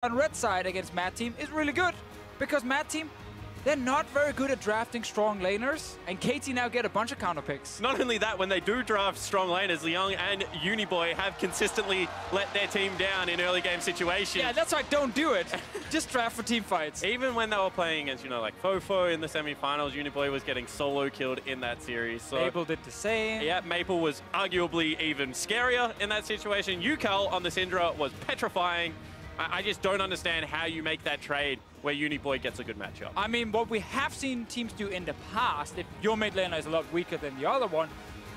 on red side against Mad Team is really good. Because Mad Team, they're not very good at drafting strong laners, and KT now get a bunch of counter picks. Not only that, when they do draft strong laners, Liang and Uniboy have consistently let their team down in early game situations. Yeah, that's why don't do it. Just draft for team fights. Even when they were playing against, like Fofo in the semifinals, Uniboy was getting solo killed in that series. So, Maple did the same. Yeah, Maple was arguably even scarier in that situation. Ucal on the Lissandra was petrifying. I just don't understand how you make that trade where Uniboy gets a good matchup. I mean, what we have seen teams do in the past, if your mid laner is a lot weaker than the other one,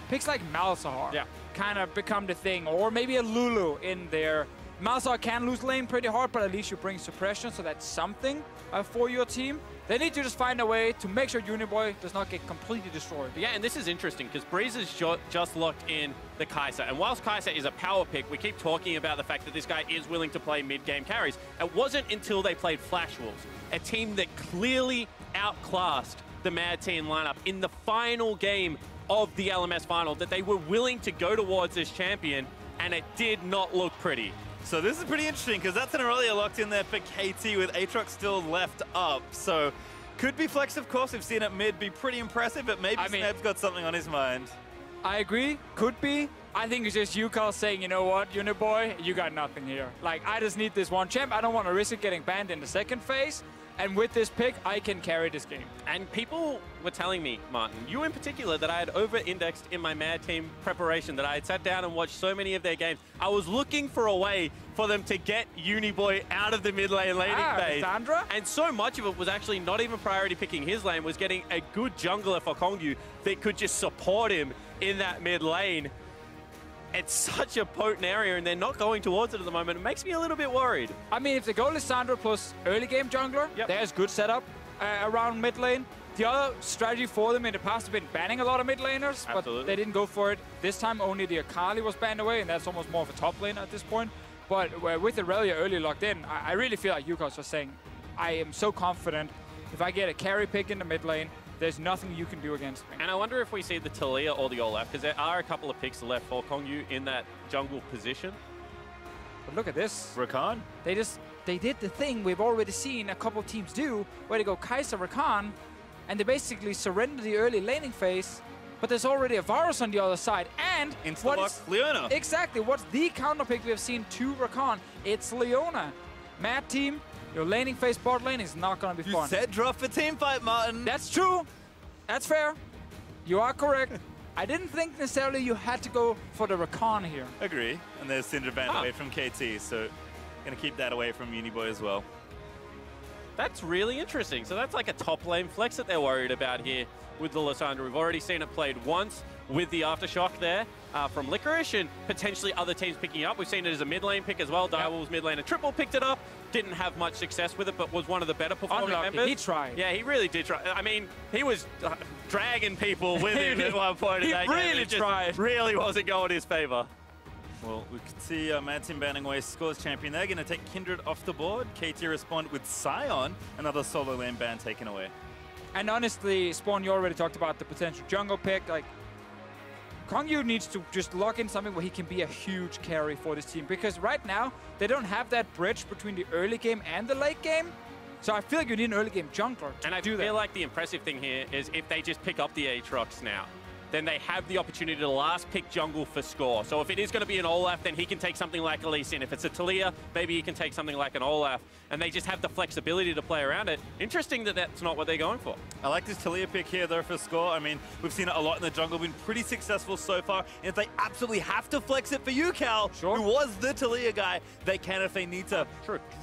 picks like Malzahar kind of become the thing, or maybe a Lulu in there. Malzahar can lose lane pretty hard, but at least you bring suppression, so that's something for your team. They need to just find a way to make sure Uniboy does not get completely destroyed. Yeah, and this is interesting because Breeze has just locked in the Kaisa. And whilst Kaisa is a power pick, we keep talking about the fact that this guy is willing to play mid-game carries. It wasn't until they played Flash Wolves, a team that clearly outclassed the Mad Team lineup in the final game of the LMS final, that they were willing to go towards this champion, and it did not look pretty. So this is pretty interesting because that's an Irelia locked in there for KT with Aatrox still left up. So could be flex, of course. We've seen it mid be pretty impressive, but maybe Smeb's got something on his mind. I agree. Could be. I think it's just Ucal saying, you know what, Uniboy, you got nothing here. Like, I just need this one champ. I don't want to risk it getting banned in the second phase. And with this pick, I can carry this game. And people were telling me, Martin, you in particular, that I had over-indexed in my Mad Team preparation, that I had sat down and watched so many of their games. I was looking for a way for them to get Uniboy out of the mid lane laning phase. Lissandra? And so much of it was actually not even priority picking his lane, was getting a good jungler for Kongyue that could just support him in that mid lane. It's such a potent area, and they're not going towards it at the moment. It makes me a little bit worried. I mean, if they go Lissandra plus early game jungler, there's good setup around mid lane. The other strategy for them in the past have been banning a lot of mid laners, but they didn't go for it. This time, only the Akali was banned away, and that's almost more of a top lane at this point. But with Irelia early locked in, I really feel like Ucal's just saying, I am so confident. If I get a carry pick in the mid lane, there's nothing you can do against me. And I wonder if we see the Taliyah or the Olaf, because there are a couple of picks left for Kongyue in that jungle position. But look at this. Rakan? They did the thing we've already seen a couple teams do, where they go Kaisa, Rakan, and they basically surrender the early laning phase, but there's already a Varus on the other side, and Leona. Exactly, what's the counter pick we have seen to Rakan? It's Leona. Mad Team, your laning phase bot lane is not going to be fun. You said draft for team fight, Martin. That's true. That's fair. You are correct. I didn't think necessarily you had to go for the Rakan here. Agree. And there's Cinder banned away from KT, so going to keep that away from Uniboy as well. That's really interesting. So that's like a top lane flex that they're worried about here with the Lissandra. We've already seen it played once with the Aftershock there from Licorice, and potentially other teams picking it up. We've seen it as a mid lane pick as well. Direwolves mid lane and triple picked it up. Didn't have much success with it, but was one of the better performing members. He tried. Yeah, he really did try. I mean, he was dragging people with him at one point in that game. He really tried. Really wasn't going his favor. Well, we could see Mad Team banning away Scores champion. They're going to take Kindred off the board. KT respond with Sion, another solo lane ban taken away. And honestly, Spawn, you already talked about the potential jungle pick. Like, Kongyue needs to just lock in something where he can be a huge carry for this team. Because right now, they don't have that bridge between the early game and the late game. So I feel like you need an early game jungler to and I do that. feel like the impressive thing here is if they just pick up the Aatrox now, then they have the opportunity to last pick jungle for score. So if it is going to be an Olaf, then he can take something like a Lee Sin. If it's a Taliyah, maybe he can take something like an Olaf. And they just have the flexibility to play around it. Interesting that that's not what they're going for. I like this Taliyah pick here, though, for score. I mean, we've seen it a lot in the jungle, been pretty successful so far. And if they absolutely have to flex it for Ucal, who was the Taliyah guy, they can if they need to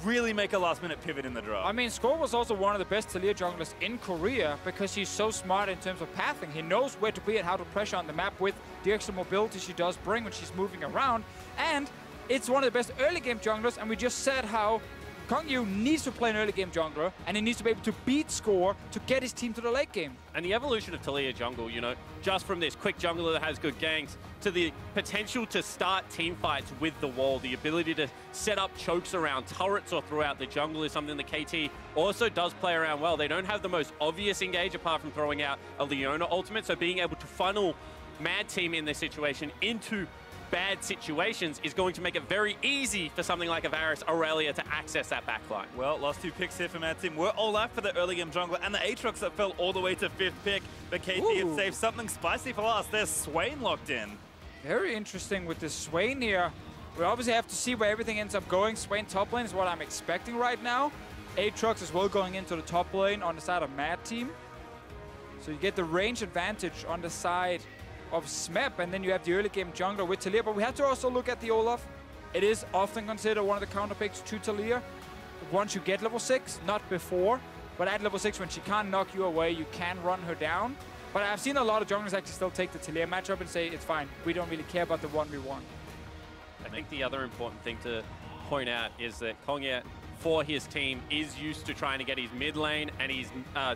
really make a last-minute pivot in the draft. I mean, Score was also one of the best Taliyah junglers in Korea because he's so smart in terms of pathing. He knows where to be and how to pressure on the map with the extra mobility she does bring when she's moving around. And it's one of the best early game junglers, and we just said how Kongyue needs to play an early game jungler, and he needs to be able to beat Score to get his team to the late game. And the evolution of Taliyah jungle, you know, just from this quick jungler that has good ganks to the potential to start team fights with the wall, the ability to set up chokes around turrets or throughout the jungle is something that KT also does play around well. They don't have the most obvious engage apart from throwing out a Leona ultimate, so being able to funnel Mad Team in this situation into bad situations is going to make it very easy for something like a Varus Irelia to access that backline. Well, last 2 picks here for Mad Team were Olaf for the early game jungler and the Aatrox that fell all the way to 5th pick. But KT had saved something spicy for last. There's Swain locked in. Very interesting with this Swain here. We obviously have to see where everything ends up going. Swain top lane is what I'm expecting right now. Aatrox as well going into the top lane on the side of Mad Team. So you get the range advantage on the side of Smeb, and then you have the early game jungler with Taliyah. But we have to also look at the Olaf. It is often considered one of the counter picks to Taliyah. Once you get level 6, not before. But at level 6, when she can't knock you away, you can run her down. But I've seen a lot of junglers actually still take the Taliyah matchup and say, it's fine, we don't really care about the 1v1. I think the other important thing to point out is that Kongyue, for his team, is used to trying to get his mid lane and his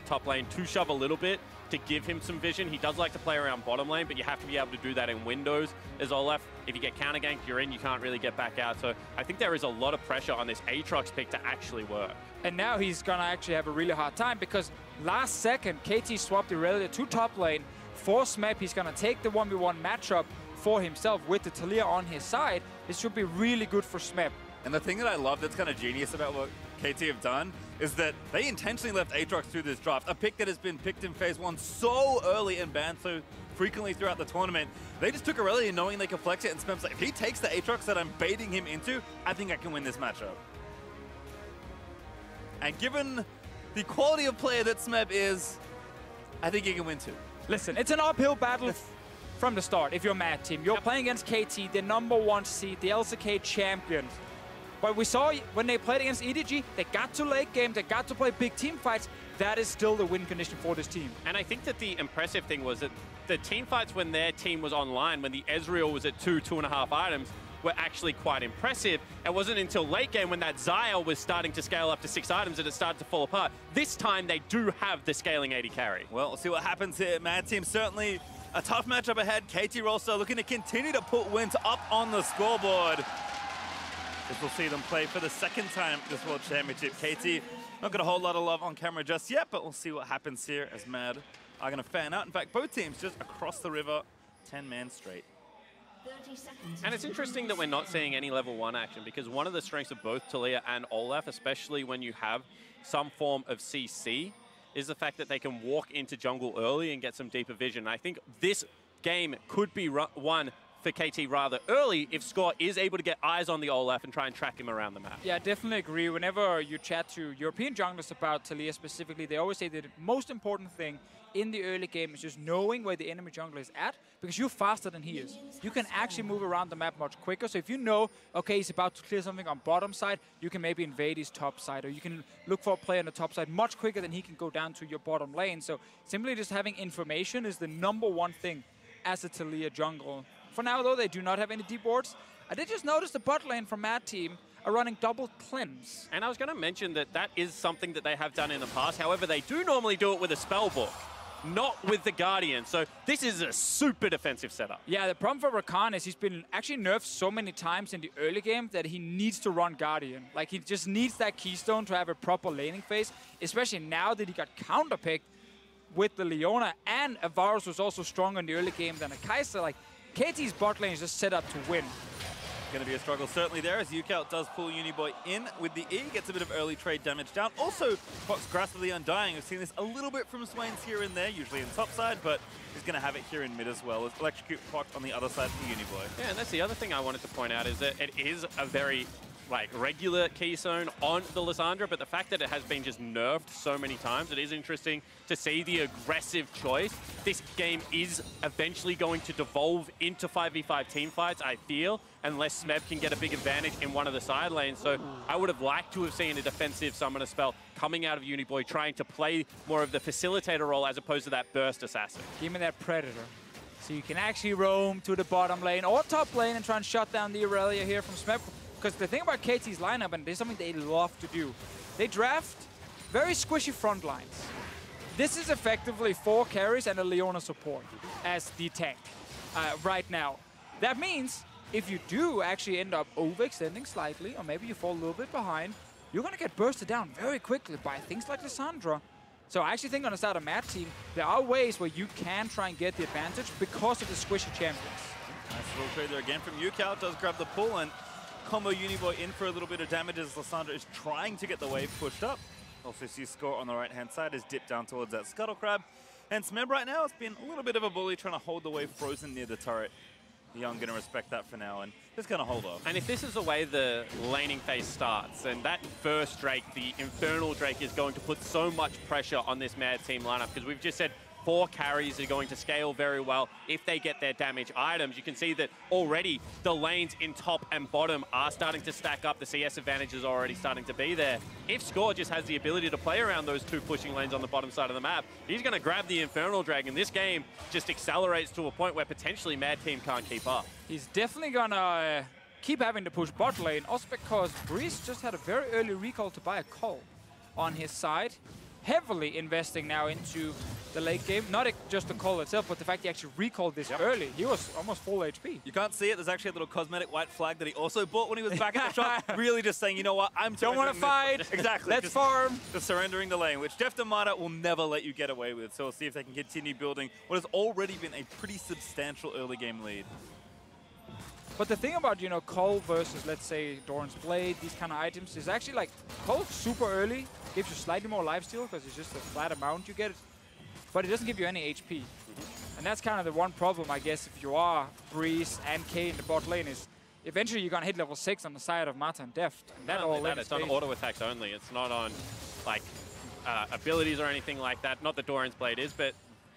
top lane to shove a little bit to give him some vision. He does like to play around bottom lane, but you have to be able to do that in windows as Olaf. If you get counter ganked, you're in, you can't really get back out. So I think there is a lot of pressure on this Aatrox pick to actually work. And now he's going to actually have a really hard time because last second, KT swapped Irelia to top lane for Smeb. He's going to take the 1v1 matchup for himself with the Taliyah on his side. This should be really good for Smeb. And the thing that I love that's kind of genius about what KT have done is that they intentionally left Aatrox through this draft, a pick that has been picked in phase 1 so early and banned so frequently throughout the tournament. They just took Irelia knowing they could flex it, and Smeb's like, if he takes the Aatrox that I'm baiting him into, I think I can win this matchup. And given the quality of player that Smeb is, I think he can win too. Listen, it's an uphill battle from the start if you're Mad Team. You're playing against KT, the #1 seed, the LCK champions. But we saw when they played against EDG, they got to late game, they got to play big team fights. That is still the win condition for this team. And I think that the impressive thing was that the team fights when their team was online, when the Ezreal was at 2.5 items, were actually quite impressive. It wasn't until late game when that Xayah was starting to scale up to 6 items that it started to fall apart. This time they do have the scaling AD carry. Well, we'll see what happens here. Mad Team certainly a tough matchup ahead. KT Rolster looking to continue to put wins up on the scoreboard. As we'll see them play for the 2nd time this World Championship. KT, not got a whole lot of love on camera just yet, but we'll see what happens here as Mad are going to fan out. In fact, both teams just across the river, 10-man straight. 30 seconds. And it's interesting that we're not seeing any level 1 action, because one of the strengths of both Taliyah and Olaf, especially when you have some form of CC, is the fact that they can walk into jungle early and get some deeper vision. And I think this game could be won for KT rather early if Score is able to get eyes on the Olaf and try and track him around the map. Yeah, I definitely agree. Whenever you chat to European junglers about Taliyah specifically, they always say that the most important thing in the early game is just knowing where the enemy jungler is at, because you're faster than he is. You can actually move around the map much quicker. So if you know, okay, he's about to clear something on bottom side, you can maybe invade his top side, or you can look for a player on the top side much quicker than he can go down to your bottom lane. So simply just having information is the #1 thing as a Taliyah jungle. For now, though, they do not have any deep wards. I did just notice the bot lane from Mad Team are running double cleanse. And I was going to mention that that is something that they have done in the past. However, they do normally do it with a spell book, not with the Guardian. So this is a super defensive setup. Yeah, the problem for Rakan is he's been actually nerfed so many times in the early game that he needs to run Guardian. Like, he just needs that keystone to have a proper laning phase, especially now that he got counterpicked with the Leona, and a Varus was also stronger in the early game than a Kaisa. Like, KT's bot lane is just set up to win. Going to be a struggle certainly there as Ucal does pull Uniboy in with the E, gets a bit of early trade damage down. Also, Fox Grasp of the Undying. We've seen this a little bit from Swain's here and there, usually in top side, but he's going to have it here in mid as well. As Electrocute Fox on the other side for Uniboy. Yeah, and that's the other thing I wanted to point out is that it is a very regular keystone on the Lissandra, but the fact that it has been just nerfed so many times, it is interesting to see the aggressive choice. This game is eventually going to devolve into 5v5 team fights, I feel, unless Smeb can get a big advantage in one of the side lanes. So I would have liked to have seen a defensive summoner spell coming out of Uniboy, trying to play more of the facilitator role as opposed to that burst assassin. Give me that Predator. So you can actually roam to the bottom lane or top lane and try and shut down the Irelia here from Smeb. Because the thing about KT's lineup, and there's something they love to do, they draft very squishy front lines. This is effectively 4 carries and a Leona support as the tank right now. That means if you do actually end up overextending slightly, or maybe you fall a little bit behind, you're going to get bursted down very quickly by things like Lissandra. So I actually think on the side of Mad Team, there are ways where you can try and get the advantage because of the squishy champions. Nice little trade there again from Ucal. Does grab the pull and combo Uniboy in for a little bit of damage as Lissandra is trying to get the wave pushed up. Also see Score on the right-hand side is dipped down towards that Scuttle Crab. And Smeb right now has been a little bit of a bully trying to hold the wave frozen near the turret. Young going to respect that for now and just going to hold off. And if this is the way the laning phase starts, then that first Drake, the Infernal Drake, is going to put so much pressure on this Mad team lineup, because we've just said 4 carries are going to scale very well if they get their damage items. You can see that already the lanes in top and bottom are starting to stack up. The CS advantage is already starting to be there. If Score just has the ability to play around those 2 pushing lanes on the bottom side of the map, he's going to grab the Infernal Dragon. This game just accelerates to a point where potentially Mad Team can't keep up. He's definitely going to keep having to push bot lane, also because Breeze just had a very early recall to buy a call on his side. Heavily investing now into the late game. Not just the call itself, but the fact he actually recalled this early. He was almost full HP. You can't see it. There's actually a little cosmetic white flag that he also bought when he was back at the shop. Really just saying, you know what, don't want to fight. Exactly. Let's farm. Just surrendering the lane, which Deft Varus will never let you get away with. So we'll see if they can continue building what has already been a pretty substantial early game lead. But the thing about, you know, Cole versus, let's say, Doran's Blade, these kind of items, is actually like, Cole's super early, gives you slightly more lifesteal because it's just a flat amount you get, but it doesn't give you any HP. And that's kind of the one problem, I guess, if you are Breeze and K in the bot lane, is eventually you're going to hit level 6 on the side of Mata and Deft. And that all it's on auto attacks only. It's not on, like, abilities or anything like that. Not that Doran's Blade is, but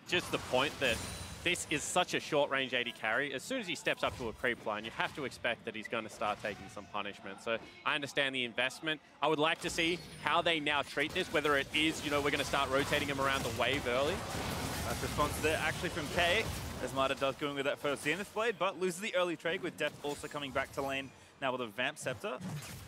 just the point that this is such a short-range AD carry. As soon as he steps up to a creep line, you have to expect that he's going to start taking some punishment. So I understand the investment. I would like to see how they now treat this, whether it is, you know, we're going to start rotating him around the wave early. That's response there actually from K, as Mata does going with that first Zenith Blade, but loses the early trade with Deft also coming back to lane now with a Vamp Scepter.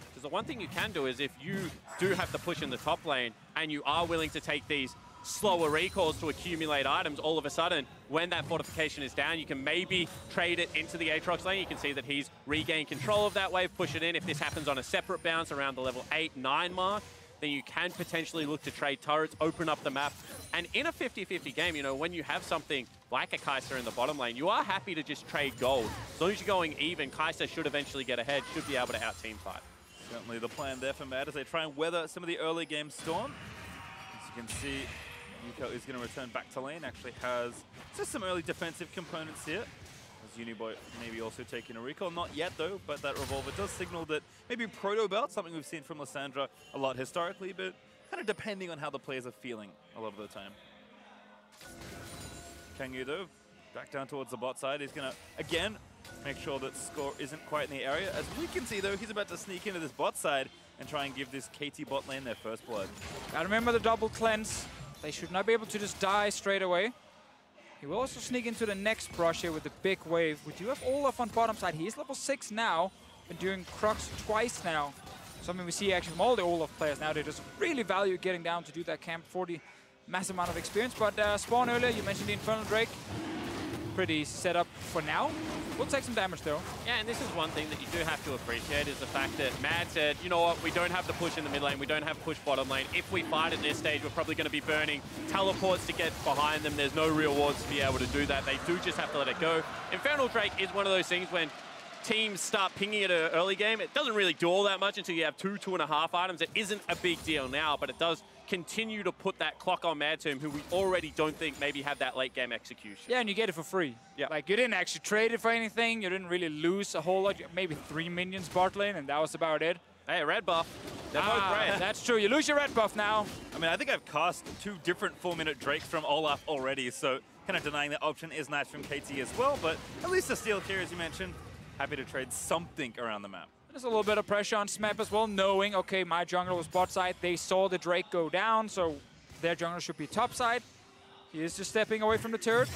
Because the one thing you can do is if you do have to push in the top lane and you are willing to take these slower recalls to accumulate items, all of a sudden, when that fortification is down, you can maybe trade it into the Aatrox lane. You can see that he's regained control of that wave, push it in. If this happens on a separate bounce around the level 8, 9 mark, then you can potentially look to trade turrets, open up the map. And in a 50-50 game, you know, when you have something like a Kaisa in the bottom lane, you are happy to just trade gold. As long as you're going even, Kaisa should eventually get ahead, should be able to out-team fight. Certainly the plan there for Mad as they try and weather some of the early game storm. As you can see, Ucal is going to return back to lane, actually has just some early defensive components here. As Uniboy maybe also taking a recall. Not yet though, but that revolver does signal that maybe Proto Belt, something we've seen from Lissandra a lot historically, but kind of depending on how the players are feeling a lot of the time. Kongyue though, back down towards the bot side. He's going to, again, make sure that Score isn't quite in the area. As we can see though, he's about to sneak into this bot side and try and give this KT bot lane their first blood. Gotta remember the double cleanse. They should not be able to just die straight away. He will also sneak into the next brush here with the big wave. We do have Olaf on bottom side. He is level 6 now, been doing Crux twice now. Something we see actually from all the Olaf players now. They just really value getting down to do that camp for the massive amount of experience. But Spawn earlier, you mentioned the Infernal Drake. Pretty set up for now. We'll take some damage though. Yeah, and this is one thing that you do have to appreciate is the fact that Mad said, you know what, we don't have to push in the mid lane, we don't have to push bottom lane. If we fight at this stage, we're probably going to be burning teleports to get behind them. There's no real wards to be able to do that. They do just have to let it go. Infernal Drake is one of those things when teams start pinging it at an early game. It doesn't really do all that much until you have 2.5 items. It isn't a big deal now, but it does continue to put that clock on Mad Team, who we already don't think maybe have that late game execution. Yeah, and you get it for free. Yeah. Like, you didn't actually trade it for anything. You didn't really lose a whole lot. Maybe 3 minions bot lane, and that was about it. Hey, red buff. They're both red. That's true. You lose your red buff now. I mean, I think I've cast 2 different 4-minute Drakes from Olaf already, so kind of denying that option is nice from KT as well, but at least the steal here, as you mentioned, happy to trade something around the map. There's a little bit of pressure on Smeb as well, knowing, okay, my jungler was bot side. They saw the Drake go down, so their jungler should be top side. He is just stepping away from the turret.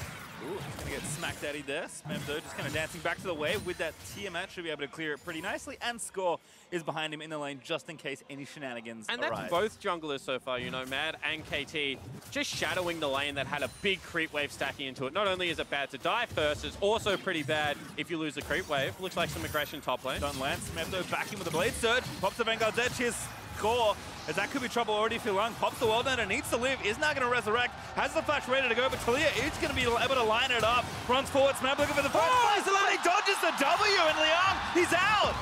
Ooh, he's going to get smack daddy there. Smeb though just kind of dancing back to the wave with that Tiamat, should be able to clear it pretty nicely, and Score is behind him in the lane just in case any shenanigans And arise. that's both junglers so far, you know, Mad and KT, just shadowing the lane that had a big creep wave stacking into it. Not only is it bad to die first, it's also pretty bad if you lose the creep wave. Looks like some aggression top lane. Don't land. Smeb though backing with the Blade Surge. Pops the Vanguard's Edge. His score, as that could be trouble already for Liang. Pops the wall down and needs to live, is now going to resurrect, has the flash ready to go, but Taliyah is going to be able to line it up. Runs forward, Smeb looking for the first. He dodges the W, and Liang, he's out!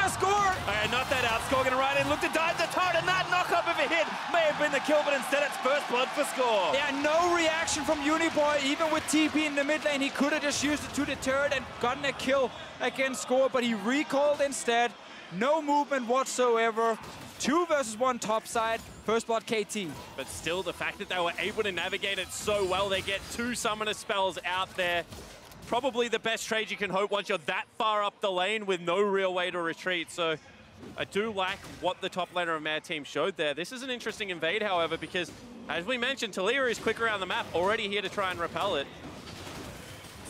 Score! Okay, not that out. Score going to ride in, look to dive the turret, and that knock-up if it hit may have been the kill, but instead it's first blood for Score. Yeah, no reaction from Uniboy, even with TP in the mid lane. He could have just used it to the turret and gotten a kill against Score, but he recalled instead. No movement whatsoever. 2 versus 1 top side. First blood KT. But still, the fact that they were able to navigate it so well, they get 2 summoner spells out there. Probably the best trade you can hope once you're that far up the lane with no real way to retreat. So I do like what the top laner of Mad Team showed there. This is an interesting invade, however, because as we mentioned, Taliyah is quick around the map, already here to try and repel it.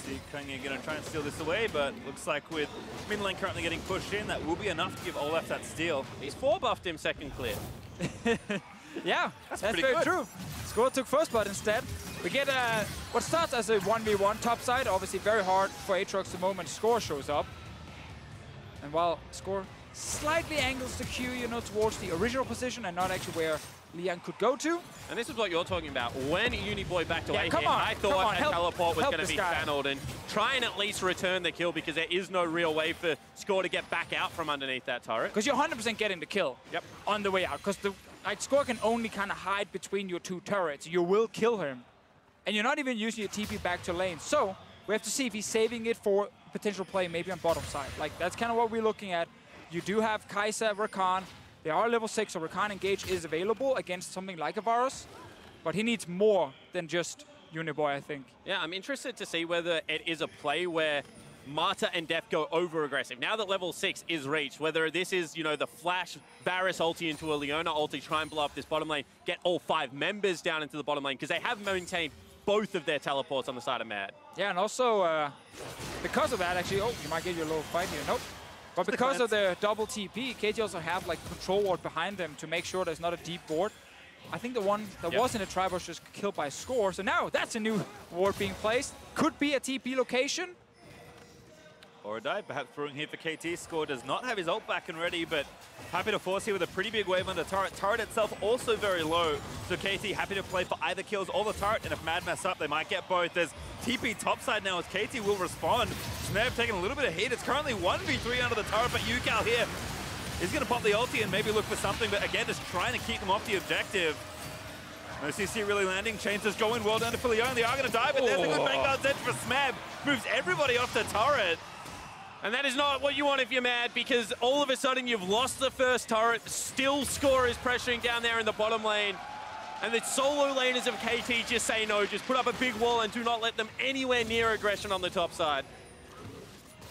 See, Kongyue going to try and steal this away, but looks like with mid lane currently getting pushed in, that will be enough to give Olaf that steal. He's 4-buffed him second clear. Yeah, that's very good. true. Score took first blood instead. We get what starts as a 1v1 top side, obviously very hard for Aatrox the moment Score shows up. And while Score slightly angles the Q, you know, towards the original position and not actually where Liang could go to. And this is what you're talking about. When Uniboy backed away here, I come thought on, a teleport was going to be guy. channeled and try and at least return the kill, because there is no real way for Score to get back out from underneath that turret. Because you're 100% getting the kill on the way out. Because the Score can only kind of hide between your 2 turrets. You will kill him. And you're not even using your TP back to lane. So we have to see if he's saving it for potential play maybe on bottom side. Like, that's kind of what we're looking at. You do have Kaisa, Rakan. They are level 6, so Rakan Engage is available against something like a Varus. But he needs more than just Uniboy, I think. Yeah, I'm interested to see whether it is a play where Marta and Deft go over-aggressive. Now that level 6 is reached, whether this is, you know, the flash Varus ulti into a Leona ulti, try and blow up this bottom lane, get all 5 members down into the bottom lane, because they have maintained both of their teleports on the side of Mad. Yeah, and also, because of that, actually, you might get your little fight here. Nope. But because of the double TP, KT also have like control ward behind them to make sure there's not a deep ward. I think the one that was in the tribe was just killed by Score. So now that's a new ward being placed. Could be a TP location. Or a dive, perhaps brewing here for KT. Score does not have his ult back and ready, but happy to force here with a pretty big wave on the turret. Turret itself also very low, so KT happy to play for either kills or the turret, and if Mad mess up, they might get both. There's TP topside now as KT will respond. Smeb taking a little bit of heat. It's currently 1v3 under the turret, but Ucal here is going to pop the ulti and maybe look for something, but again, just trying to keep them off the objective. No CC really landing. Chains is going well down to Leona. They are going to die, but there's a good Vanguard's edge for Smeb. Moves everybody off the turret. And that is not what you want if you're Mad, because all of a sudden you've lost the first turret, still Score is pressuring down there in the bottom lane. And the solo laners of KT just say no, just put up a big wall and do not let them anywhere near aggression on the top side.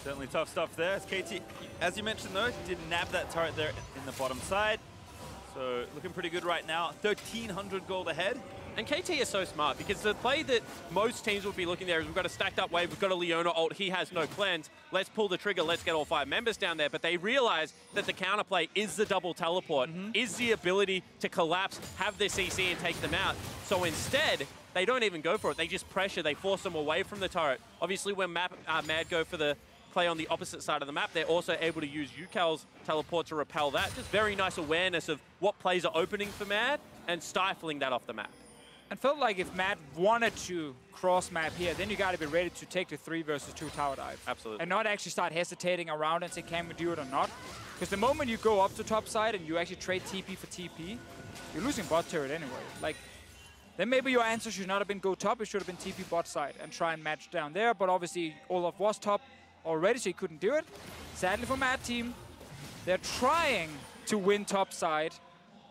Certainly tough stuff there. As KT, as you mentioned though, did nab that turret there in the bottom side. So looking pretty good right now. 1,300 gold ahead. And KT is so smart, because the play that most teams would be looking there is we've got a stacked up wave, we've got a Leona ult, he has no cleanse, let's pull the trigger, let's get all 5 members down there. But they realize that the counterplay is the double teleport, is the ability to collapse, have the CC and take them out. So instead, they don't even go for it, they just pressure, they force them away from the turret. Obviously when Mad go for the play on the opposite side of the map, they're also able to use Ucal's teleport to repel that. Just very nice awareness of what plays are opening for Mad and stifling that off the map. And felt like if Mad wanted to cross map here, then you got to be ready to take the 3 versus 2 tower dive. Absolutely. And not actually start hesitating around and say, can we do it or not? Because the moment you go up to top side and you actually trade TP for TP, you're losing bot turret anyway. Like, then maybe your answer should not have been go top, it should have been TP bot side and try and match down there. But obviously, Olaf was top already, so he couldn't do it. Sadly for Mad Team, they're trying to win top side,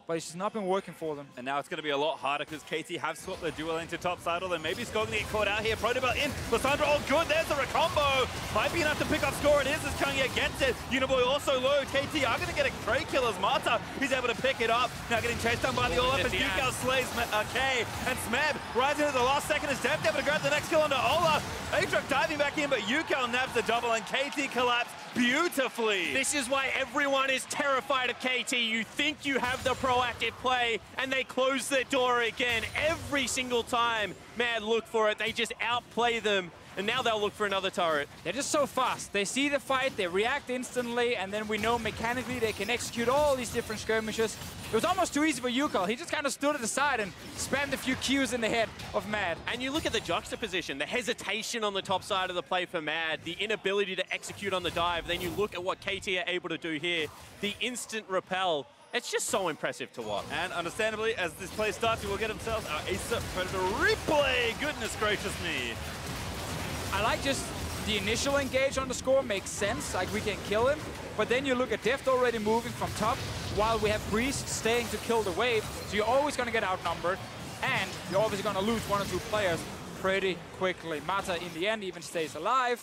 but it's just not been working for them. And now it's going to be a lot harder because KT have swapped their dual lane to top side, although maybe Score going to get caught out here. Protobelt in, Lissandra all good, there's the recombo. Might be enough to pick up Score, it is as Kongyue gets it. Uniboy also low, KT are going to get a trade kill as Marta, he's able to pick it up. Now getting chased down by the Olaf as Ucal slays K. And Smeb rising at the last second as Deft able to grab the next kill onto Olaf. Aatrox diving back in, but Ucal nabs the double and KT collapse beautifully. This is why everyone is terrified of KT. You think you have the pro proactive play, and they close their door again. Every single time Mad look for it, they just outplay them. And now they'll look for another turret. They're just so fast. They see the fight, they react instantly, and then we know mechanically they can execute all these different skirmishes. It was almost too easy for Ucal. He just kind of stood at the side and spammed a few Qs in the head of Mad. And you look at the juxtaposition, the hesitation on the top side of the play for Mad, the inability to execute on the dive. Then you look at what KT are able to do here, the instant repel. It's just so impressive to watch. And understandably, as this play starts, we will get themselves our Acer Predator replay. Goodness gracious me. I like just the initial engage on the score makes sense, like we can kill him. But then you look at Deft already moving from top, while we have Breeze staying to kill the wave. So you're always going to get outnumbered, and you're obviously going to lose one or two players pretty quickly. Mata, in the end, even stays alive.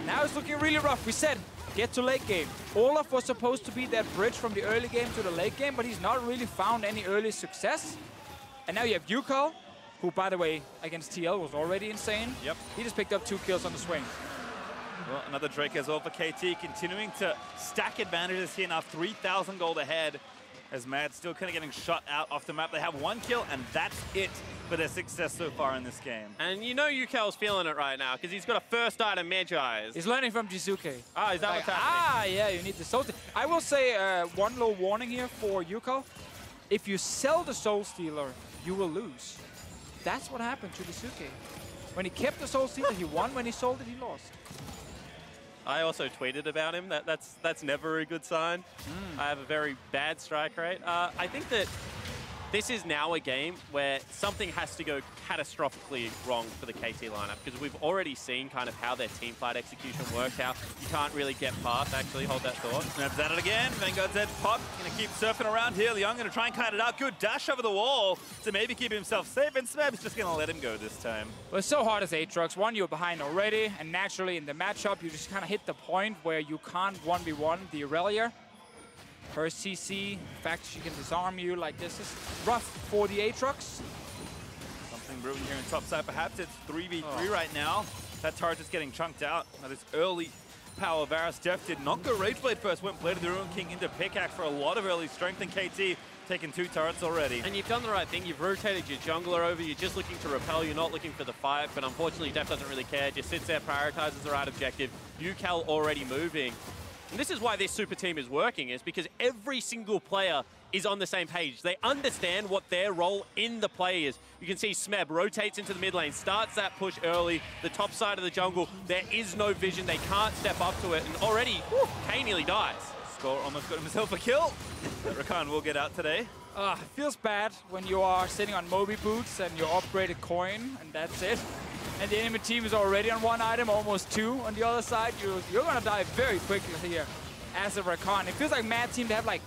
Now it's looking really rough. We said, get to late game. Olaf was supposed to be that bridge from the early game to the late game, but he's not really found any early success. And now you have Ucal, who, by the way, against TL was already insane. Yep. He just picked up 2 kills on the swing. Well, another Drake as well for KT, continuing to stack advantages here now, 3,000 gold ahead, as Mad still kind of getting shot out off the map. They have 1 kill, and that's it for their success so far in this game. And you know Ucal's feeling it right now, because he's got a first item Magi's. He's learning from Jizuke. Ah, is that Like, what's happening? yeah, you need the soul. I will say one little warning here for Ucal. If you sell the Soul Stealer, you will lose. That's what happened to Jizuke. When he kept the Soul Stealer, he won. When he sold it, he lost. I also tweeted about him. That's never a good sign. I have a very bad strike rate. I think that this is now a game where something has to go catastrophically wrong for the KT lineup, because we've already seen kind of how their team fight execution works, how you can't really get past. Actually, hold that thought. Snaps at it again. Vanguard's head pop. Gonna keep surfing around here. Liang gonna try and kite it out. Good dash over the wall to maybe keep himself safe, and Smeb's just gonna let him go this time. Well, it's so hard as Aatrox. One, you're behind already, and naturally in the matchup, you just kind of hit the point where you can't 1v1 the Irelia. Her CC, the fact she can disarm you like this is rough for the Aatrox. Something brewing here in top side. Perhaps it's 3v3 right now. That turret just getting chunked out. Now this early power Varus Deft did not go Rageblade first. Went Blade of the Ruin King into Pickaxe for a lot of early strength, and KT taking 2 turrets already. And you've done the right thing. You've rotated your jungler over. You're just looking to repel. You're not looking for the fight. But unfortunately, Deft doesn't really care. Just sits there, prioritizes the right objective. Ucal already moving. And this is why this super team is working, is because every single player is on the same page. They understand what their role in the play is. You can see Smeb rotates into the mid lane, starts that push early, the top side of the jungle. There is no vision. They can't step up to it. And already, K nearly dies. Score almost got himself a kill. But Rakan will get out today. It feels bad when you are sitting on Moby boots and your upgraded coin, and that's it. And the enemy team is already on 1 item, almost 2 on the other side. You're gonna die very quickly here as a Rakan. It feels like Mad Team, they have like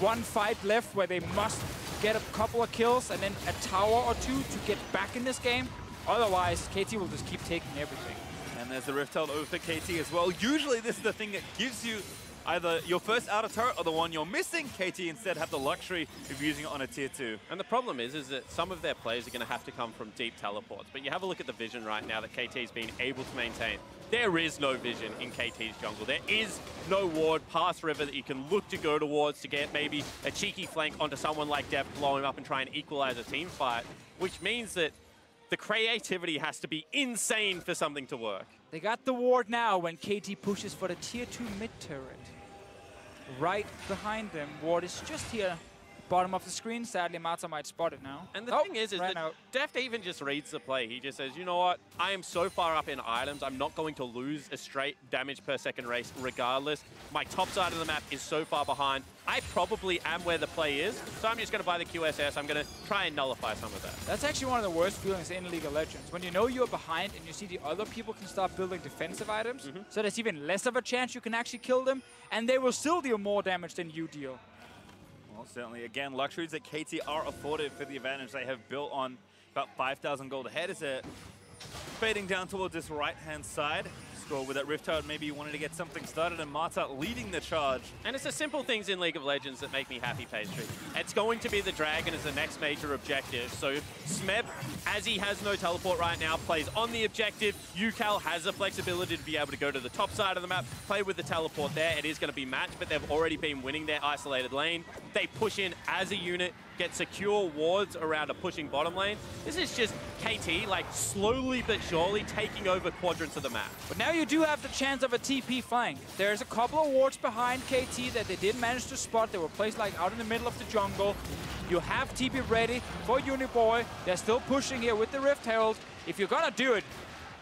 1 fight left where they must get a couple of kills and then a tower or 2 to get back in this game. Otherwise, KT will just keep taking everything. And there's the Rift Held over for KT as well. Usually this is the thing that gives you either your first outer turret or the one you're missing. KT instead have the luxury of using it on a tier 2. And the problem is that some of their plays are going to have to come from deep teleports. But you have a look at the vision right now that KT's been able to maintain. There is no vision in KT's jungle. There is no ward past river that you can look to go towards to get maybe a cheeky flank onto someone like Deft, blow him up and try and equalize a team fight, which means that the creativity has to be insane for something to work. They got the ward now when KT pushes for the tier 2 mid turret. Right behind them, ward is just here, bottom of the screen. Sadly, Mata might spot it now. And the thing is that Deft even just reads the play. He just says, you know what, I am so far up in items, I'm not going to lose a straight damage per second race regardless. My top side of the map is so far behind. I probably am where the play is, so I'm just going to buy the QSS. I'm going to try and nullify some of that. That's actually one of the worst feelings in League of Legends. When you know you're behind and you see the other people can start building defensive items, so there's even less of a chance you can actually kill them, and they will still deal more damage than you deal. Well, certainly, again, luxuries that KT are afforded for the advantage they have built on about 5,000 gold ahead as they're fading down towards this right-hand side. score. With that Rift Tower, maybe you wanted to get something started, and Marta leading the charge. And it's the simple things in League of Legends that make me happy, Pastry. It's going to be the Dragon as the next major objective. So Smeb, as he has no teleport right now, plays on the objective. Ucal has the flexibility to be able to go to the top side of the map, play with the teleport there. It is going to be matched, but they've already been winning their isolated lane. They push in as a unit, get secure wards around a pushing bottom lane. This is just KT, like, slowly but surely taking over quadrants of the map. But now you do have the chance of a TP flank. There's a couple of wards behind KT that they did manage to spot. They were placed like out in the middle of the jungle. You have TP ready for Uniboy. They're still pushing here with the Rift Herald. If you're gonna do it,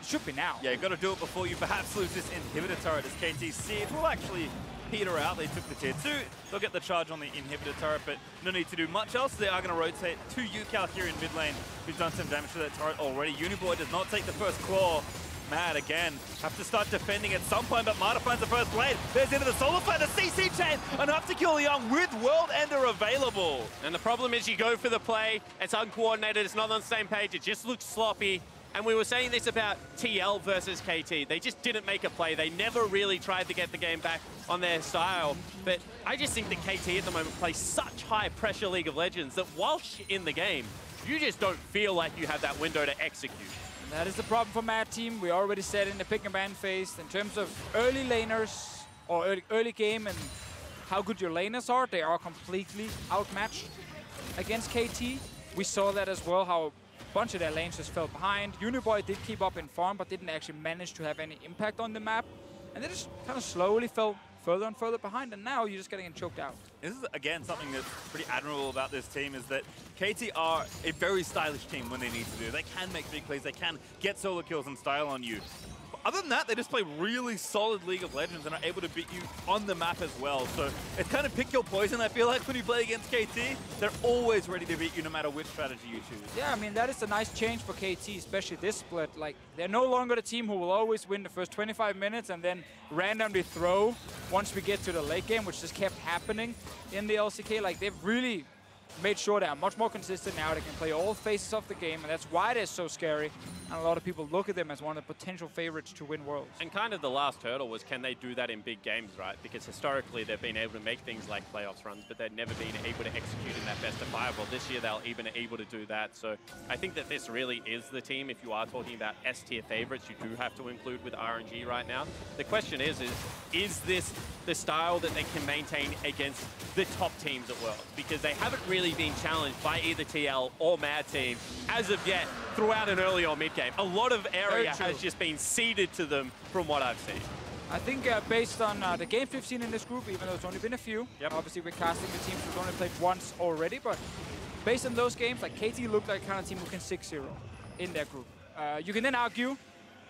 it should be now. Yeah, you got to do it before you perhaps lose this inhibitor turret as KT see it will actually peter out. They took the tier 2. They'll get the charge on the inhibitor turret, but no need to do much else. They are going to rotate to Ucal here in mid lane, who's done some damage to that turret already. Uniboy does not take the first claw. Mad again. Have to start defending at some point, but Marta finds the first blade. There's into the solar flare, the CC chain, enough to kill Liang with World Ender available. And the problem is you go for the play, it's uncoordinated, it's not on the same page, it just looks sloppy. And we were saying this about TL versus KT. They just didn't make a play. They never really tried to get the game back on their style. But I just think that KT at the moment plays such high pressure League of Legends that whilst you're in the game, you just don't feel like you have that window to execute. That is the problem for Mad Team. We already said in the pick and ban phase, in terms of early laners or early game and how good your laners are, they are completely outmatched against KT. We saw that as well, how a bunch of their lanes just fell behind. Uniboy did keep up in farm, but didn't actually manage to have any impact on the map. And they just kind of slowly fell further and further behind, and now you're just getting choked out. This is, again, something that's pretty admirable about this team is that KT are a very stylish team when they need to do. They can make big plays, they can get solo kills and style on you. Other than that, they just play really solid League of Legends and are able to beat you on the map as well. So it's kind of pick your poison, I feel like, when you play against KT. They're always ready to beat you no matter which strategy you choose. Yeah, I mean, that is a nice change for KT, especially this split. Like, they're no longer the team who will always win the first 25 minutes and then randomly throw once we get to the late game, which just kept happening in the LCK. Like, they've really made sure they are much more consistent now. They can play all phases of the game, and that's why they're so scary. And a lot of people look at them as one of the potential favorites to win Worlds. And kind of the last hurdle was, can they do that in big games, right? Because historically, they've been able to make things like playoffs runs, but they've never been able to execute in that best of 5. Well, this year, they'll even able to do that. So I think that this really is the team. If you are talking about S-tier favorites, you do have to include with RNG right now. The question is this the style that they can maintain against the top teams at Worlds? Because they haven't really been challenged by either TL or Mad Team as of yet throughout an early or mid game. A lot of area has just been ceded to them from what I've seen. I think based on the games we've seen in this group, even though it's only been a few, obviously we're casting the teams who've only played once already, but based on those games, like KT looked like a kind of team who can 6-0 in their group. You can then argue,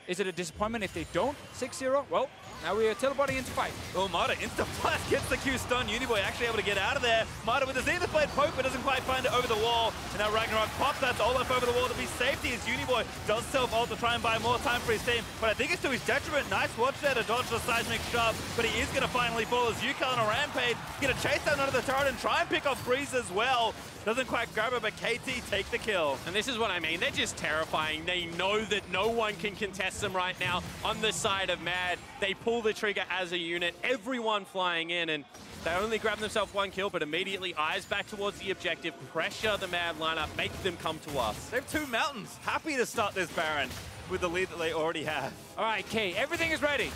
is it a disappointment if they don't 6-0? Well, now we are teleporting into fight. Oh, Marta insta-flash gets the Q stun. Uniboy actually able to get out of there. Marta with the Zenith Blade poke, but doesn't quite find it over the wall. And now Ragnarok pops that Olaf over the wall to be safety as Uniboy does self-ult to try and buy more time for his team. But I think it's to his detriment. Nice watch there to dodge the seismic shove, but he is going to finally fall as Ucal on a rampage. Going to chase down under the turret and try and pick off Breeze as well. Doesn't quite grab it, but KT take the kill. And this is what I mean. They're just terrifying. They know that no one can contest them right now on the side of Mad. They pull the trigger as a unit, everyone flying in, and they only grab themselves 1 kill, but immediately eyes back towards the objective, pressure the Mad lineup, make them come to us. They have 2 mountains. Happy to start this Baron with the lead that they already have. All right, Kay, everything is ready.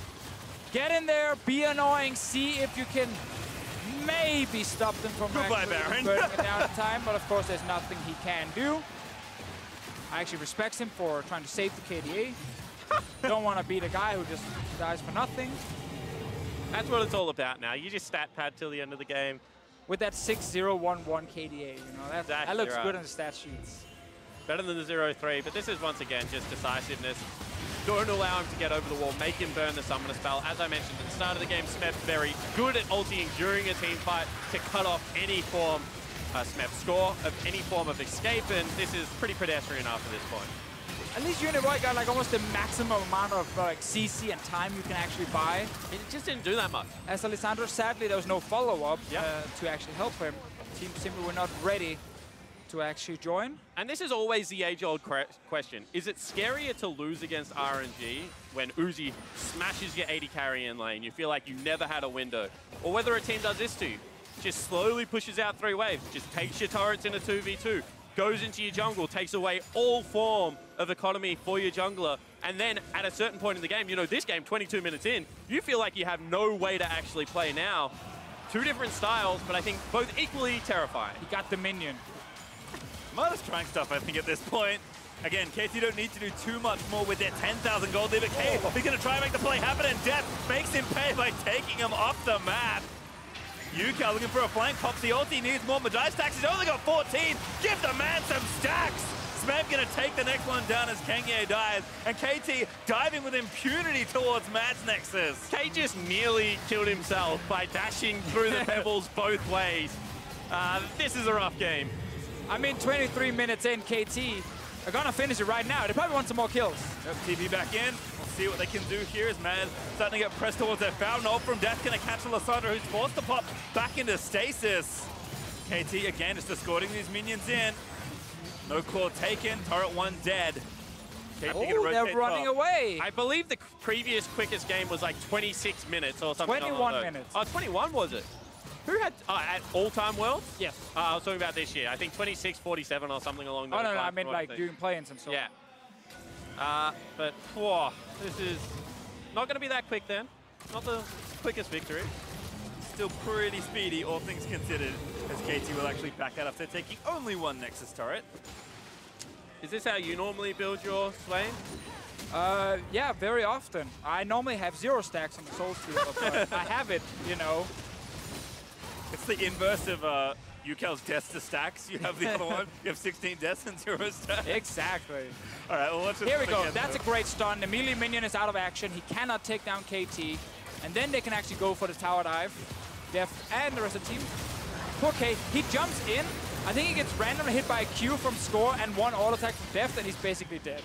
Get in there, be annoying, see if you can maybe stop them from Goodbye, Baron. burning it down in time, but of course there's nothing he can do. I actually respect him for trying to save the KDA. Don't want to be the guy who just dies for nothing. That's what it's all about now. You just stat pad till the end of the game. With that 6-0-1-1 KDA, you know, that looks good on the stat sheets. Better than the 0-3, but this is once again just decisiveness. Don't allow him to get over the wall, make him burn the summoner spell. As I mentioned at the start of the game, Smeb very good at ulting during a team fight to cut off any form, Smeb score of any form of escape, and this is pretty pedestrian after this point. At least Uniboy got like almost the maximum amount of like CC and time you can actually buy. It just didn't do that much. As Lissandra, sadly, there was no follow-up to actually help him. Team simply were not ready to actually join. And this is always the age-old question. Is it scarier to lose against RNG when Uzi smashes your 80 carry in lane? You feel like you never had a window. Or whether a team does this to you, just slowly pushes out 3 waves, just takes your turrets in a 2v2, goes into your jungle, takes away all form of economy for your jungler, and then at a certain point in the game, you know, this game, 22 minutes in, you feel like you have no way to actually play now. 2 different styles, but I think both equally terrifying. He got the minion. Modest trying stuff, I think, at this point. Again, KT don't need to do too much more with their 10,000 gold lead, but K, he's going to try and make the play happen, and Deft makes him pay by taking him off the map. Ucal looking for a flank, pops the ult, he needs more Magi stacks, he's only got 14. Give the man some stacks! Smeb going to take the next one down as Kongyue dies, and KT diving with impunity towards Mad's Nexus. K just nearly killed himself by dashing through the pebbles both ways. This is a rough game. I mean, 23 minutes in, KT are gonna finish it right now. They probably want some more kills. Yep, TP back in. We'll see what they can do here as Mad starting to get pressed towards their fountain. Ult from Death gonna catch Lissandra, who's forced to pop back into stasis. KT again just escorting these minions in. No claw taken, turret 1 dead. Oh, they're running away. I believe the previous quickest game was like 26 minutes or something. 21 minutes. Oh, 21 was it? Who had, at all-time Worlds? Yes. I was talking about this year. I think 26-47 or something along those lines. Oh, no, I meant like doing play-ins and so on. Yeah. But, whoa, this is not going to be that quick then. Not the quickest victory. Still pretty speedy, all things considered, as KT will actually back that up. They're taking only 1 Nexus turret. Is this how you normally build your Swain? Yeah, very often. I normally have 0 stacks on the Soul Stealer, but I have it, you know. It's the inverse of Ucal's deaths to stacks. You have the other one. You have 16 deaths and 0 stacks. Exactly. All right, well, let's just Here we go. That's a great stun. The melee minion is out of action. He cannot take down KT. And then they can actually go for the tower dive. Deft and the rest of the team. Poor K, he jumps in. I think he gets randomly hit by a Q from Score and 1 auto attack from Deft, and he's basically dead.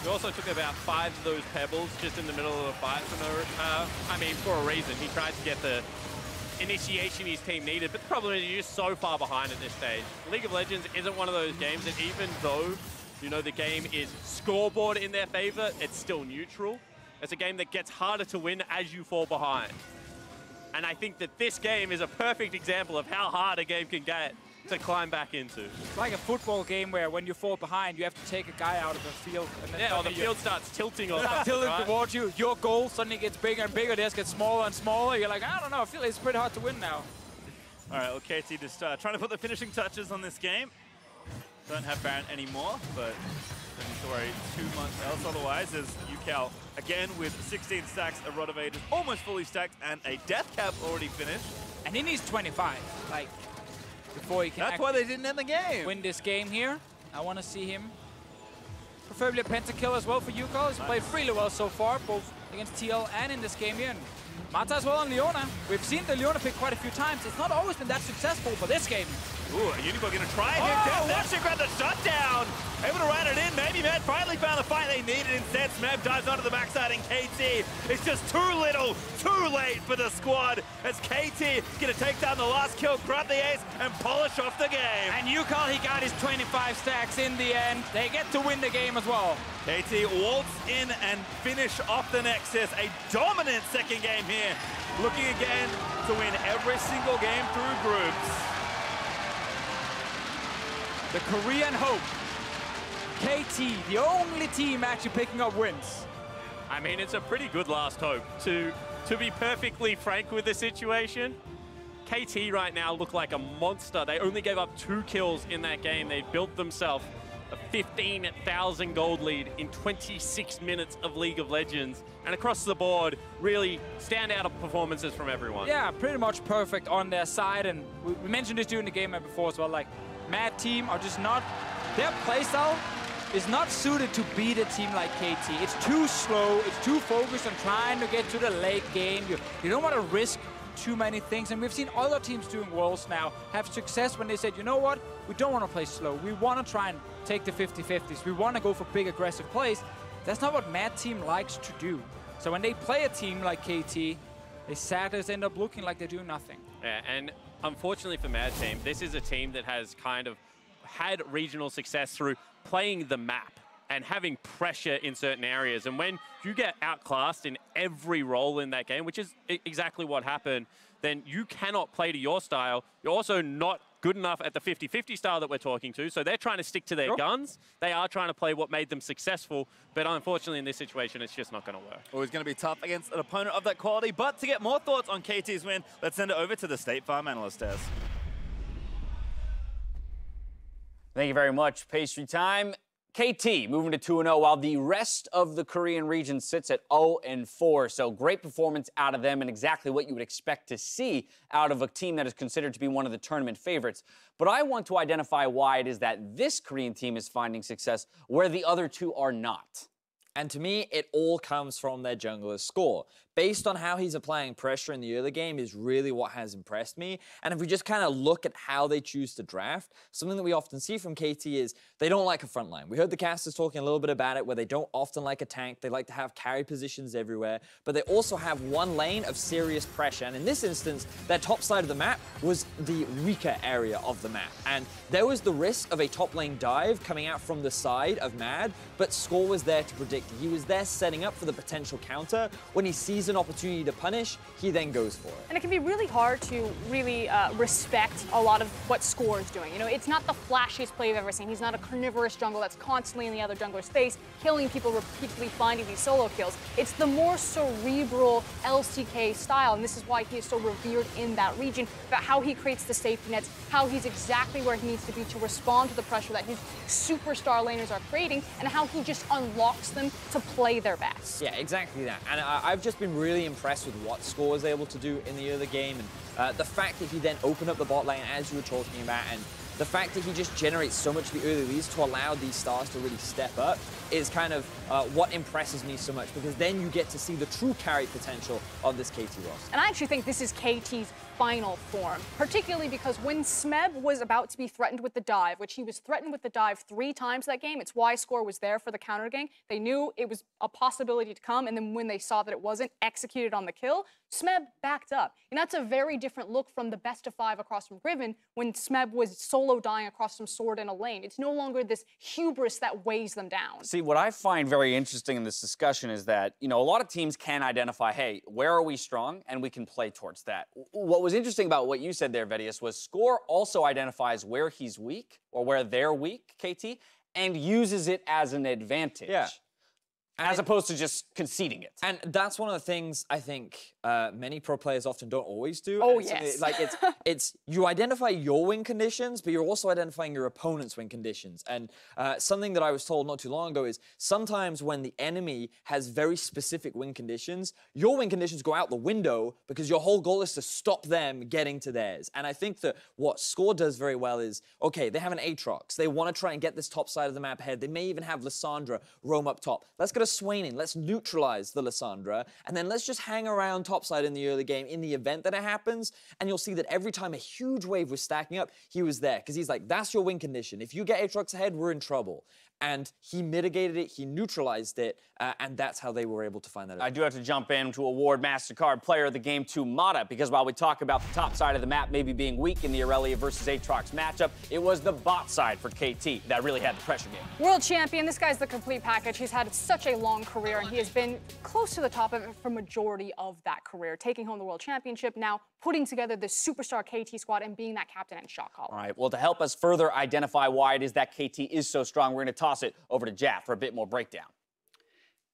He also took about 5 of those pebbles just in the middle of the fight for I mean, for a reason. He tried to get the initiation his team needed, but the problem is you're just so far behind at this stage. League of Legends isn't one of those games that even though, you know, the game is scoreboard in their favor, it's still neutral. It's a game that gets harder to win as you fall behind. And I think that this game is a perfect example of how hard a game can get to climb back into. It's like a football game where when you fall behind, you have to take a guy out of the field. And then yeah, or the field starts tilting or something, tilting right? towards you. Your goal suddenly gets bigger and bigger. Theirs gets smaller and smaller. You're like, I don't know, I feel like it's pretty hard to win now. All right, well, KT just trying to put the finishing touches on this game. Don't have Baron anymore, but don't need to worry too much else otherwise, as Ucal, again, with 16 stacks, a Rod of Ages almost fully stacked, and a Death Cap already finished. And he needs 25, like, before he can That's why they didn't end the game. Win this game here. I want to see him. Preferably a pentakill as well for Ucal. He's played really well so far, both against TL and in this game here. And Mata as well on Leona. We've seen the Leona pick quite a few times. It's not always been that successful for this game. Ooh, Uniboy gonna try and hit Deft. That should grab the shutdown. Able to run it in. Maybe Mad finally found the fight they needed. Instead, Smeb dives onto the backside, and KT is just too little, too late for the squad. As KT gonna take down the last kill, grab the ace, and polish off the game. And Ucal, he got his 25 stacks in the end. They get to win the game as well. KT waltz in and finish off the Nexus. A dominant second game here. Looking again to win every single game through groups. The Korean hope. KT, the only team actually picking up wins. I mean, it's a pretty good last hope. To be perfectly frank with the situation, KT right now look like a monster. They only gave up 2 kills in that game. They built themselves a 15,000 gold lead in 26 minutes of League of Legends. And across the board, really standout performances from everyone. Yeah, pretty much perfect on their side. And we mentioned this during the game before as well. Like, Mad Team are just not, their playstyle is not suited to beat a team like KT. It's too slow, it's too focused on trying to get to the late game. You don't want to risk too many things, and we've seen other teams doing Worlds now have success when they said, you know what, we don't want to play slow. We want to try and take the 50-50s. We want to go for big aggressive plays. That's not what Mad Team likes to do. So when they play a team like KT, they sadly end up looking like they're doing nothing. Yeah, and unfortunately for Mad Team, this is a team that has kind of had regional success through playing the map and having pressure in certain areas. And when you get outclassed in every role in that game, which is exactly what happened, then you cannot play to your style. You're also not good enough at the 50-50 style that we're talking to. So they're trying to stick to their guns. They are trying to play what made them successful. But unfortunately, in this situation, it's just not going to work. Always going to be tough against an opponent of that quality. But to get more thoughts on KT's win, let's send it over to the State Farm analyst desk. Thank you very much. PastryTime. KT moving to 2-0 while the rest of the Korean region sits at 0-4. So great performance out of them and exactly what you would expect to see out of a team that is considered to be one of the tournament favorites. But I want to identify why it is that this Korean team is finding success where the other two are not. And to me, it all comes from their jungler's score. Based on how he's applying pressure in the early game is really what has impressed me. And if we just kind of look at how they choose to draft, something that we often see from KT is they don't like a front line. We heard the casters talking a little bit about it, where they don't often like a tank. They like to have carry positions everywhere. But they also have one lane of serious pressure. And in this instance, their top side of the map was the weaker area of the map. And there was the risk of a top lane dive coming out from the side of Mad, but Score was there to predict. He was there setting up for the potential counter. When he sees an opportunity to punish, he then goes for it. And it can be really hard to really respect a lot of what Score is doing. You know, it's not the flashiest play you've ever seen. He's not a carnivorous jungle that's constantly in the other jungler's face, killing people, repeatedly finding these solo kills. It's the more cerebral LCK style, and this is why he is so revered in that region, about how he creates the safety nets, how he's exactly where he needs to be to respond to the pressure that his superstar laners are creating, and how he just unlocks them to play their best. Yeah, exactly that. And I've just been really impressed with what Score is able to do in the early game, and the fact that he then opened up the bot lane, as you were talking about, and the fact that he just generates so much of the early leads to allow these stars to really step up is kind of what impresses me so much, because then you get to see the true carry potential of this KT roster. And I actually think this is KT's final form, particularly because when Smeb was about to be threatened with the dive, which he was threatened with the dive 3 times that game, it's why Score was there for the counter gang. They knew it was a possibility to come, and then when they saw that it wasn't, executed on the kill. Smeb backed up. And that's a very different look from the best of 5 across from Griven when Smeb was solo dying across some sword in a lane. It's no longer this hubris that weighs them down. See, what I find very interesting in this discussion is that, you know, a lot of teams can identify, hey, where are we strong? And we can play towards that. What was interesting about what you said there, VODS, was Score also identifies where he's weak or where they're weak, KT, and uses it as an advantage. Yeah. As opposed to just conceding it. And that's one of the things I think many pro players often don't always do. Oh, and yes. Like it's you identify your win conditions, but you're also identifying your opponent's win conditions. And something that I was told not too long ago is sometimes when the enemy has very specific win conditions, your win conditions go out the window because your whole goal is to stop them getting to theirs. And I think that what Score does very well is, okay, they have an Aatrox. They want to try and get this top side of the map ahead. They may even have Lissandra roam up top. Let's get a Swain in. Let's neutralize the Lissandra, and then let's just hang around topside in the early game in the event that it happens, and you'll see that every time a huge wave was stacking up, he was there, because he's like, that's your win condition. If you get Aatrox ahead, we're in trouble. And he mitigated it, he neutralized it, and that's how they were able to find that out. I do have to jump in to award MasterCard Player of the Game to Mata, because while we talk about the top side of the map maybe being weak in the Irelia versus Aatrox matchup, it was the bot side for KT that really had the pressure game. World champion, this guy's the complete package. He's had such a long career, and he has been close to the top of it for majority of that career, taking home the world championship, now putting together this superstar KT squad and being that captain and shot caller. All right, well, to help us further identify why it is that KT is so strong, we're going to toss it over to Jaff for a bit more breakdown.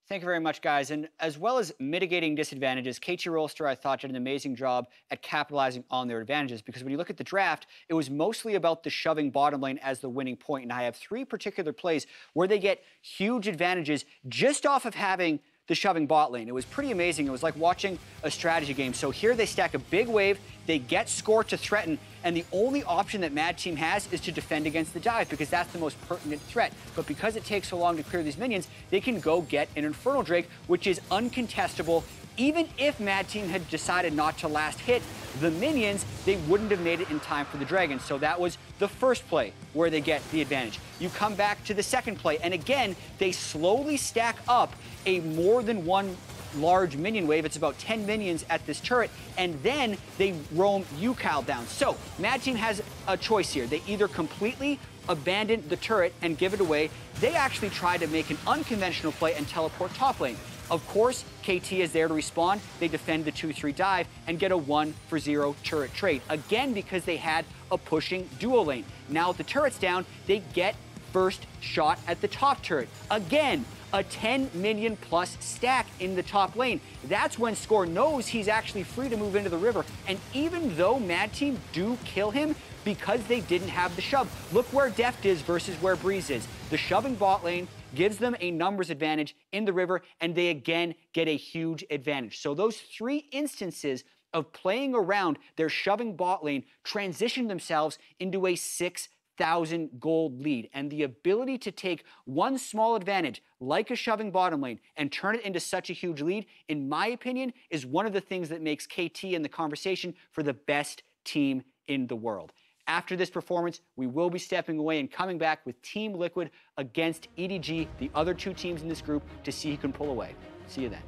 Thank you very much, guys. And as well as mitigating disadvantages, KT Rolster, I thought, did an amazing job at capitalizing on their advantages, because when you look at the draft, it was mostly about the shoving bottom lane as the winning point. And I have 3 particular plays where they get huge advantages just off of having the shoving bot lane. It was pretty amazing. It was like watching a strategy game. So here they stack a big wave, they get Score to threaten, and the only option that Mad Team has is to defend against the dive, because that's the most pertinent threat. But because it takes so long to clear these minions, they can go get an Infernal Drake, which is uncontestable. Even if Mad Team had decided not to last hit the minions, they wouldn't have made it in time for the dragon. So that was the first play where they get the advantage. You come back to the second play, and again, they slowly stack up a more than one large minion wave. It's about 10 minions at this turret, and then they roam Ucal down. So Mad Team has a choice here. They either completely abandon the turret and give it away. They actually try to make an unconventional play and teleport top lane. Of course, KT is there to respond. They defend the 2-3 dive and get a 1-for-0 turret trade. Again, because they had a pushing duo lane. Now with the turrets down, they get first shot at the top turret. Again, a 10 minion plus stack in the top lane. That's when Score knows he's actually free to move into the river. And even though Mad Team do kill him, because they didn't have the shove. Look where Deft is versus where Breeze is. The shoving bot lane gives them a numbers advantage in the river, and they again get a huge advantage. So those 3 instances of playing around their shoving bot lane transition themselves into a 6,000 gold lead. And the ability to take one small advantage, like a shoving bottom lane, and turn it into such a huge lead, in my opinion, is one of the things that makes KT in the conversation for the best team in the world. After this performance, we will be stepping away and coming back with Team Liquid against EDG, the other 2 teams in this group, to see who can pull away. See you then.